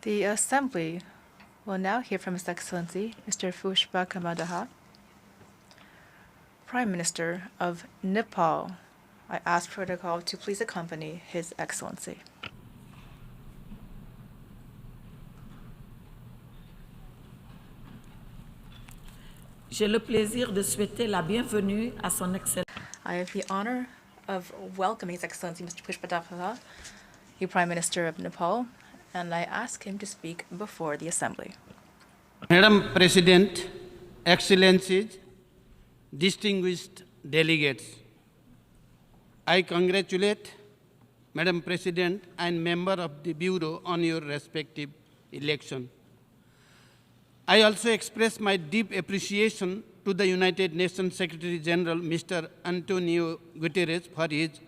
The Assembly will now hear from His Excellency Mr. Pushpa Kamal, Prime Minister of Nepal. I ask protocol to please accompany His Excellency. J'ai le plaisir de souhaiter la bienvenue à son Excellence. I have the honor of welcoming His Excellency Mr. Pushpa Dahal, the Prime Minister of Nepal, and I ask him to speak before the Assembly. Madam President, Excellencies, distinguished delegates, I congratulate Madam President and member of the Bureau on your respective election. I also express my deep appreciation to the United Nations Secretary General, Mr. Antonio Guterres, for his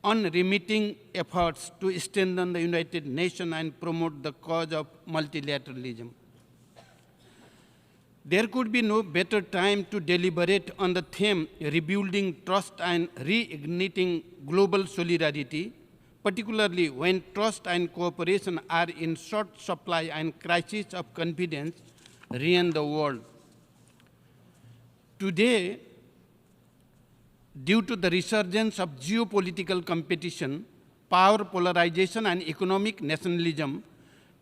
unremitting efforts to strengthen the United Nations and promote the cause of multilateralism. There could be no better time to deliberate on the theme rebuilding trust and reigniting global solidarity, particularly when trust and cooperation are in short supply and crisis of confidence reign the world. Today, due to the resurgence of geopolitical competition, power polarization and economic nationalism,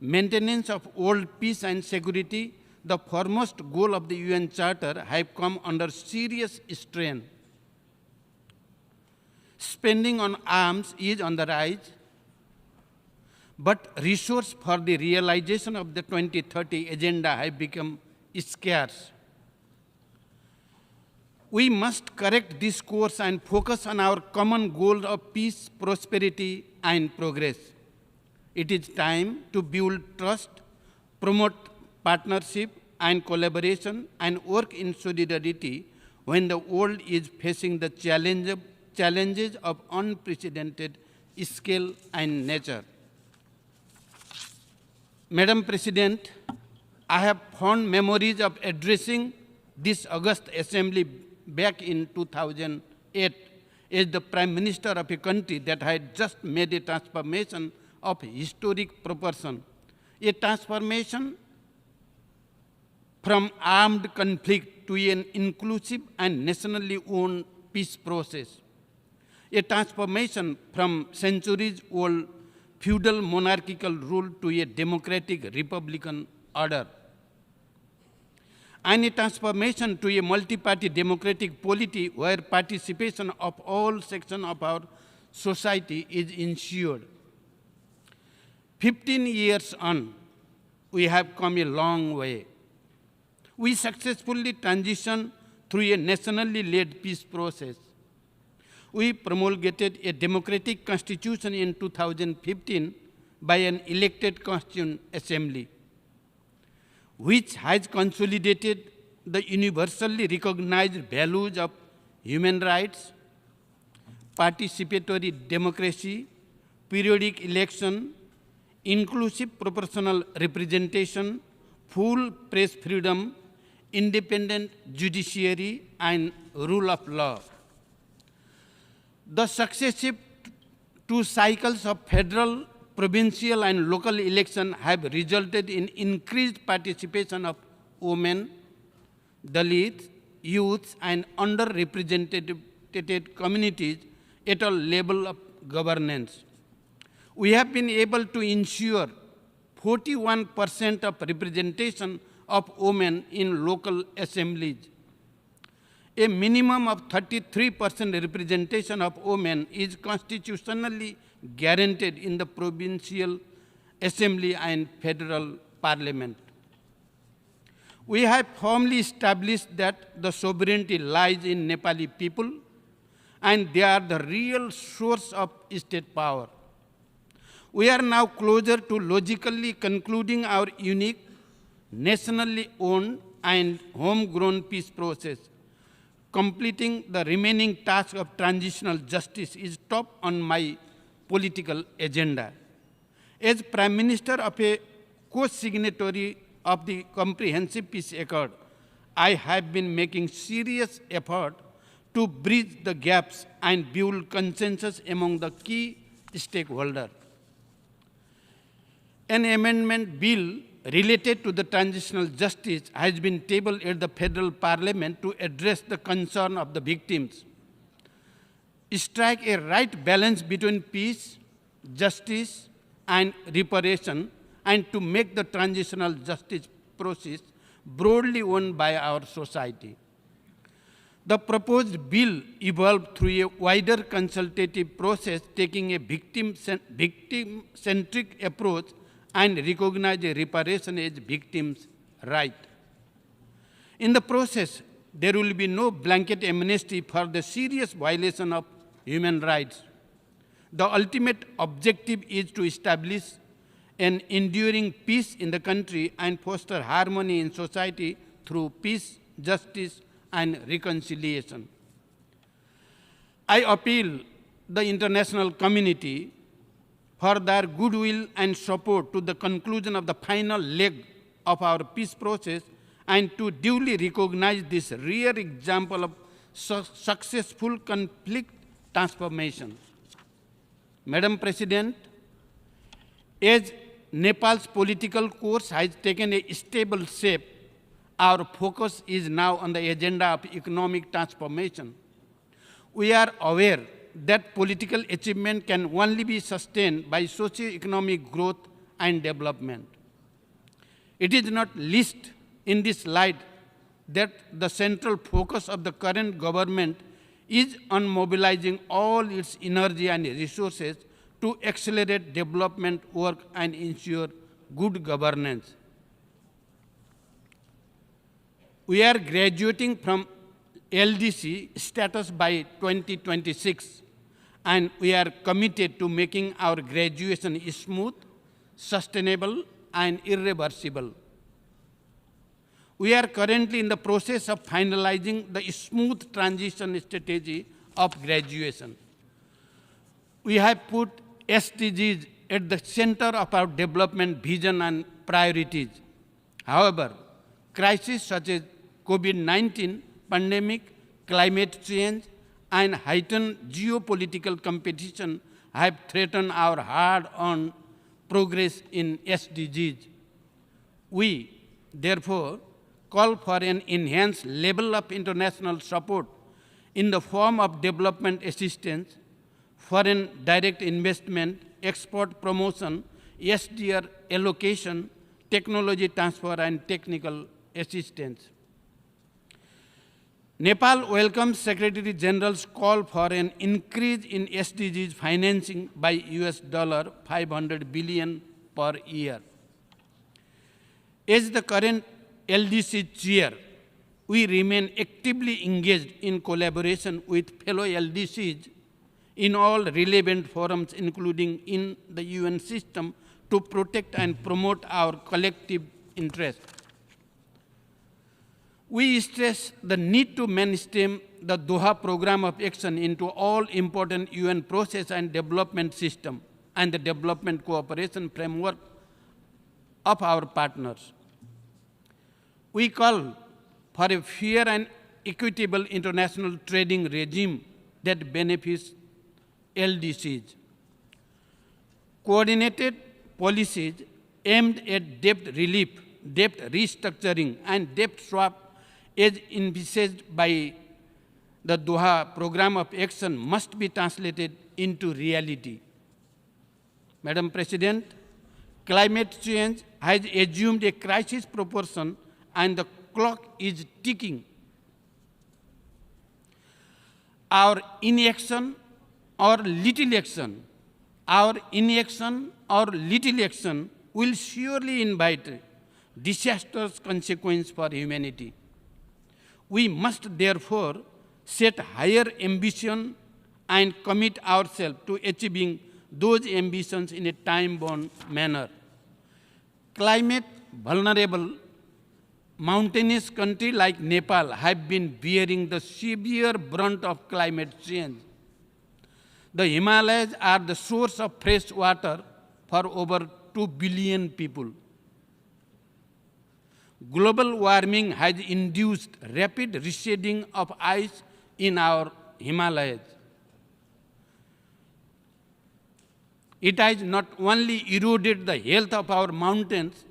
maintenance of world peace and security, the foremost goal of the UN Charter, have come under serious strain. Spending on arms is on the rise, but resources for the realization of the 2030 agenda have become scarce. We must correct this course and focus on our common goal of peace, prosperity, and progress. It is time to build trust, promote partnership and collaboration, and work in solidarity when the world is facing the challenges of unprecedented scale and nature. Madam President, I have fond memories of addressing this august assembly back in 2008 as the Prime Minister of a country that had just made a transformation of historic proportion, a transformation from armed conflict to an inclusive and nationally owned peace process, a transformation from centuries-old feudal monarchical rule to a democratic republican order, and a transformation to a multi-party democratic polity where participation of all sections of our society is ensured. 15 years on, we have come a long way. We successfully transitioned through a nationally led peace process. We promulgated a democratic constitution in 2015 by an elected constituent assembly, which has consolidated the universally recognized values of human rights, participatory democracy, periodic election, inclusive proportional representation, full press freedom, independent judiciary, and rule of law. The successive two cycles of federal, provincial, and local elections have resulted in increased participation of women, Dalits, youths, and underrepresented communities at all levels of governance. We have been able to ensure 41% of representation of women in local assemblies. A minimum of 33% representation of women is constitutionally guaranteed in the provincial assembly and federal parliament. We have firmly established that the sovereignty lies in Nepali people, and they are the real source of state power. We are now closer to logically concluding our unique, nationally owned and homegrown peace process. Completing the remaining task of transitional justice is top on my political agenda. As Prime Minister of a co-signatory of the Comprehensive Peace Accord, I have been making serious effort to bridge the gaps and build consensus among the key stakeholders. An amendment bill related to the transitional justice has been tabled at the federal parliament to address the concern of the victims, strike a right balance between peace, justice, and reparation, and to make the transitional justice process broadly owned by our society. The proposed bill evolved through a wider consultative process, taking a victim-centric approach and recognize a reparation as victims' right. In the process, there will be no blanket amnesty for the serious violation of human rights. The ultimate objective is to establish an enduring peace in the country and foster harmony in society through peace, justice, and reconciliation. I appeal the international community for their goodwill and support to the conclusion of the final leg of our peace process and to duly recognize this rare example of successful conflict transformation. Madam President, as Nepal's political course has taken a stable shape, our focus is now on the agenda of economic transformation. We are aware that political achievement can only be sustained by socio-economic growth and development. It is not least in this light that the central focus of the current government is on mobilizing all its energy and resources to accelerate development work and ensure good governance. We are graduating from LDC status by 2026, and we are committed to making our graduation smooth, sustainable, and irreversible. We are currently in the process of finalizing the smooth transition strategy of graduation. We have put SDGs at the center of our development vision and priorities. However, crises such as COVID-19 pandemic, climate change, and heightened geopolitical competition have threatened our hard-earned progress in SDGs. We, therefore, call for an enhanced level of international support in the form of development assistance, foreign direct investment, export promotion, SDR allocation, technology transfer, and technical assistance. Nepal welcomes Secretary General's call for an increase in SDGs financing by US $500 billion per year. As the current LDC chair, we remain actively engaged in collaboration with fellow LDCs in all relevant forums, including in the UN system, to protect and promote our collective interests. We stress the need to mainstream the Doha Program of Action into all important UN process and development system and the development cooperation framework of our partners. We call for a fair and equitable international trading regime that benefits LDCs. Coordinated policies aimed at debt relief, debt restructuring, and debt swap as envisaged by the Doha Program of Action must be translated into reality. Madam President, climate change has assumed a crisis proportion and the clock is ticking. Our inaction or little action, will surely invite disastrous consequences for humanity. We must therefore set higher ambition and commit ourselves to achieving those ambitions in a time-bound manner. Climate vulnerable mountainous countries like Nepal have been bearing the severe brunt of climate change. The Himalayas are the source of fresh water for over 2 billion people. Global warming has induced rapid receding of ice in our Himalayas. It has not only eroded the health of our mountains,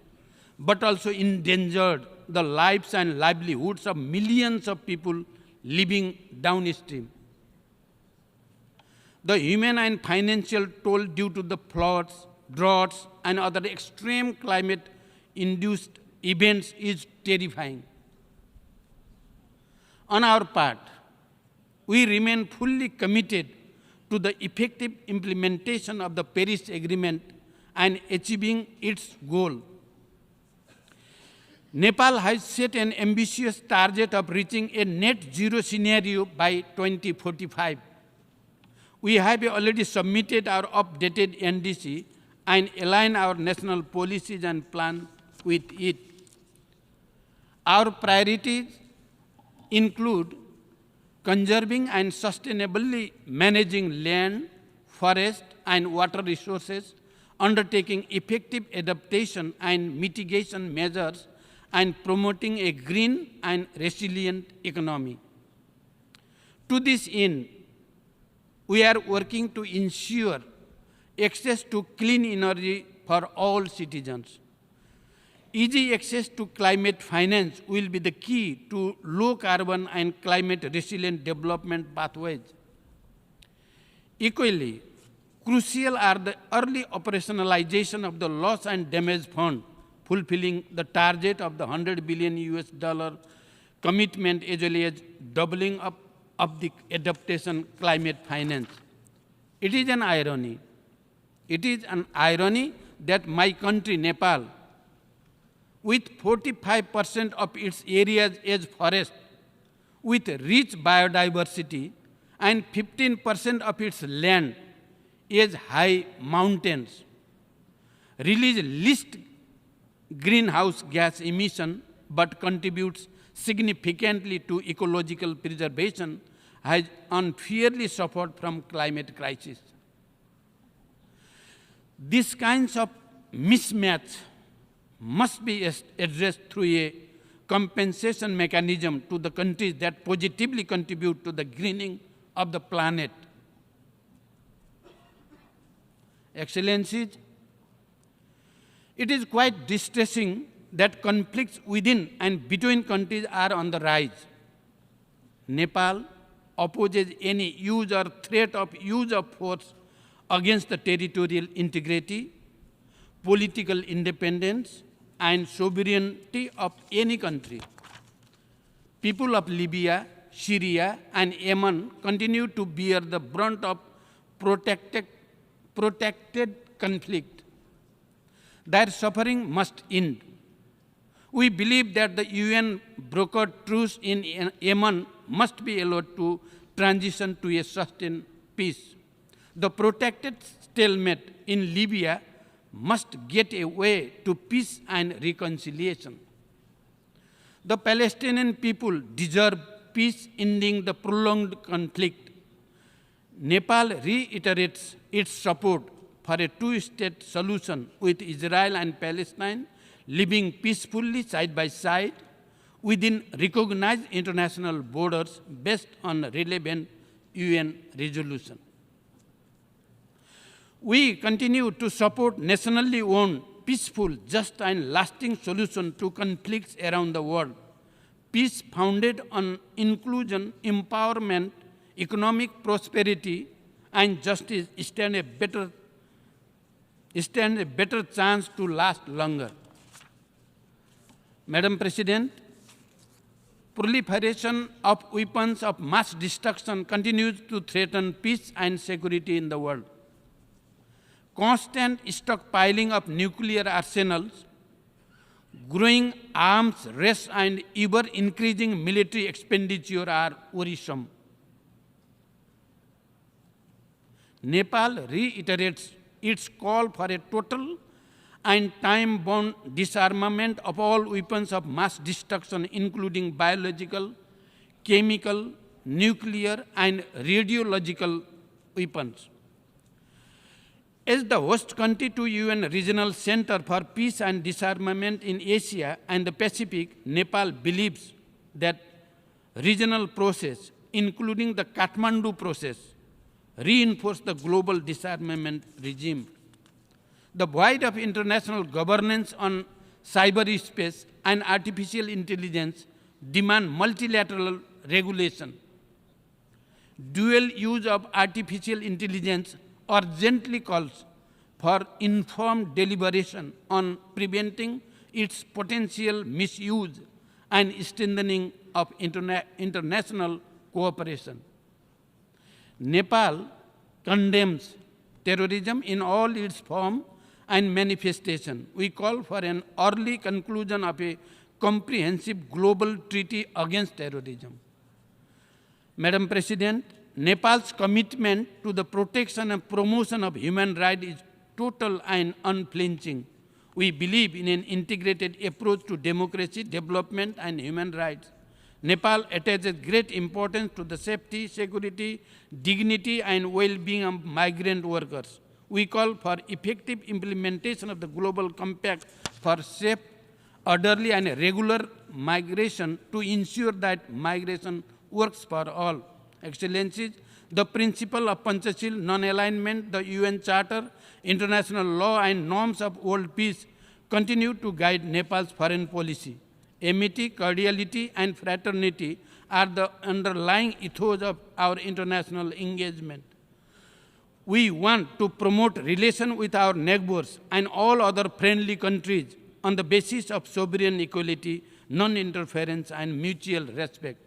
but also endangered the lives and livelihoods of millions of people living downstream. The human and financial toll due to the floods, droughts, and other extreme climate-induced events is terrifying. On our part, we remain fully committed to the effective implementation of the Paris Agreement and achieving its goal. Nepal has set an ambitious target of reaching a net zero scenario by 2045. We have already submitted our updated NDC and aligned our national policies and plans with it. Our priorities include conserving and sustainably managing land, forest, and water resources, undertaking effective adaptation and mitigation measures, and promoting a green and resilient economy. To this end, we are working to ensure access to clean energy for all citizens. Easy access to climate finance will be the key to low carbon and climate resilient development pathways. Equally, crucial are the early operationalization of the loss and damage fund, fulfilling the target of the $100 billion commitment as well as doubling up of the adaptation climate finance. It is an irony. It is an irony that my country, Nepal, with 45% of its areas as forest, with rich biodiversity, and 15% of its land as high mountains, release least greenhouse gas emission but contributes significantly to ecological preservation, has unfairly suffered from climate crisis. These kinds of mismatch must be addressed through a compensation mechanism to the countries that positively contribute to the greening of the planet. Excellencies, it is quite distressing that conflicts within and between countries are on the rise. Nepal opposes any use or threat of use of force against the territorial integrity, political independence, and sovereignty of any country. People of Libya, Syria, and Yemen continue to bear the brunt of protracted conflict. Their suffering must end. We believe that the UN brokered truce in Yemen must be allowed to transition to a sustained peace. The protracted stalemate in Libya must get a way to peace and reconciliation. The Palestinian people deserve peace ending the prolonged conflict. Nepal reiterates its support for a two-state solution with Israel and Palestine living peacefully side by side within recognized international borders based on relevant UN resolution. We continue to support nationally owned, peaceful, just and lasting solution to conflicts around the world. Peace founded on inclusion, empowerment, economic prosperity, and justice stand a better chance to last longer. Madam President, proliferation of weapons of mass destruction continues to threaten peace and security in the world. Constant stockpiling of nuclear arsenals, growing arms race, and ever-increasing military expenditure are worrisome. Nepal reiterates its call for a total and time-bound disarmament of all weapons of mass destruction, including biological, chemical, nuclear, and radiological weapons. As the host country to UN Regional Center for Peace and Disarmament in Asia and the Pacific, Nepal believes that regional process, including the Kathmandu process, reinforce the global disarmament regime. The void of international governance on cyberspace and artificial intelligence demand multilateral regulation. Dual use of artificial intelligence urgently calls for informed deliberation on preventing its potential misuse and strengthening of international cooperation. Nepal condemns terrorism in all its form and manifestation. We call for an early conclusion of a comprehensive global treaty against terrorism. Madam President, Nepal's commitment to the protection and promotion of human rights is total and unflinching. We believe in an integrated approach to democracy, development, and human rights. Nepal attaches great importance to the safety, security, dignity, and well-being of migrant workers. We call for effective implementation of the Global Compact for safe, orderly, and regular migration to ensure that migration works for all. Excellencies, the principle of Panchashil non-alignment, the UN Charter, international law, and norms of world peace continue to guide Nepal's foreign policy. Amity, cordiality, and fraternity are the underlying ethos of our international engagement. We want to promote relations with our neighbors and all other friendly countries on the basis of sovereign equality, non-interference, and mutual respect.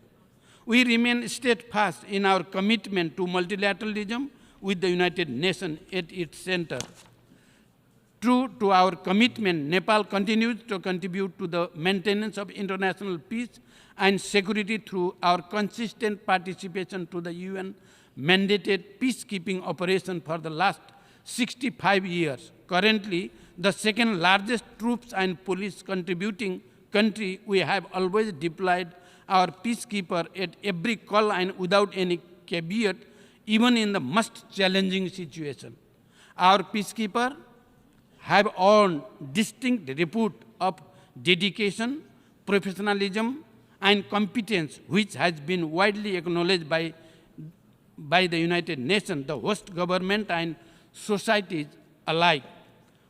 We remain steadfast in our commitment to multilateralism with the United Nations at its center. True to our commitment, Nepal continues to contribute to the maintenance of international peace and security through our consistent participation to the UN-mandated peacekeeping operation for the last 65 years. Currently, the second largest troops and police contributing country, we have always deployed our peacekeeper at every call and without any caveat, even in the most challenging situation. Our peacekeeper have earned distinct repute of dedication, professionalism, and competence, which has been widely acknowledged by the United Nations, the host government, and societies alike.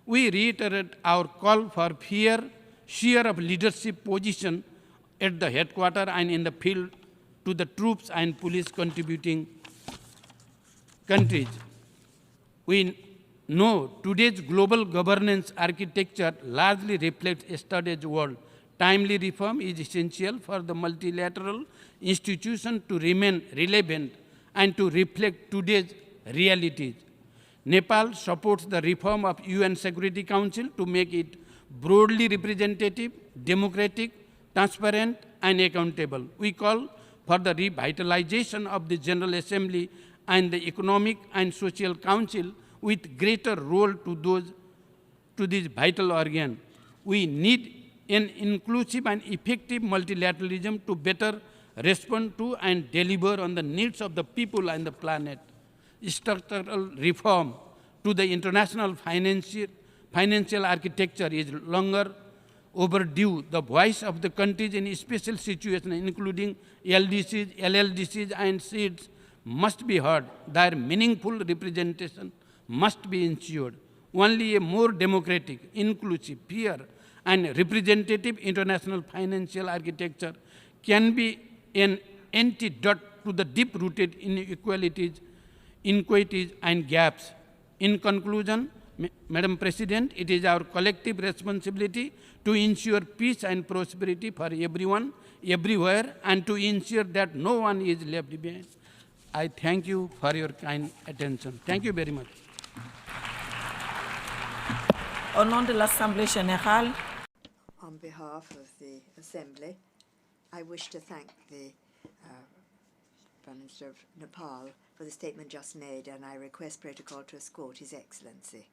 We reiterate our call for share of leadership position at the headquarters and in the field to the troops and police contributing countries. We know today's global governance architecture largely reflects yesterday's world. Timely reform is essential for the multilateral institution to remain relevant and to reflect today's realities. Nepal supports the reform of UN Security Council to make it broadly representative, democratic, transparent, and accountable. We call for the revitalization of the General Assembly and the Economic and Social Council with greater role to this vital organ. We need an inclusive and effective multilateralism to better respond to and deliver on the needs of the people and the planet. Structural reform to the international financial architecture is longer overdue. The voice of the countries in special situations, including LDCs, LLDCs, and SEEDs, must be heard. Their meaningful representation must be ensured. Only a more democratic, inclusive, fair, and representative international financial architecture can be an antidote to the deep-rooted inequalities, inequities, and gaps. In conclusion, Madam President, it is our collective responsibility to ensure peace and prosperity for everyone, everywhere, and to ensure that no one is left behind. I thank you for your kind attention. Thank you very much. Au nom de l'Assemblée générale, on behalf of the Assembly, I wish to thank the Prime Minister of Nepal for the statement just made, and I request protocol to escort His Excellency.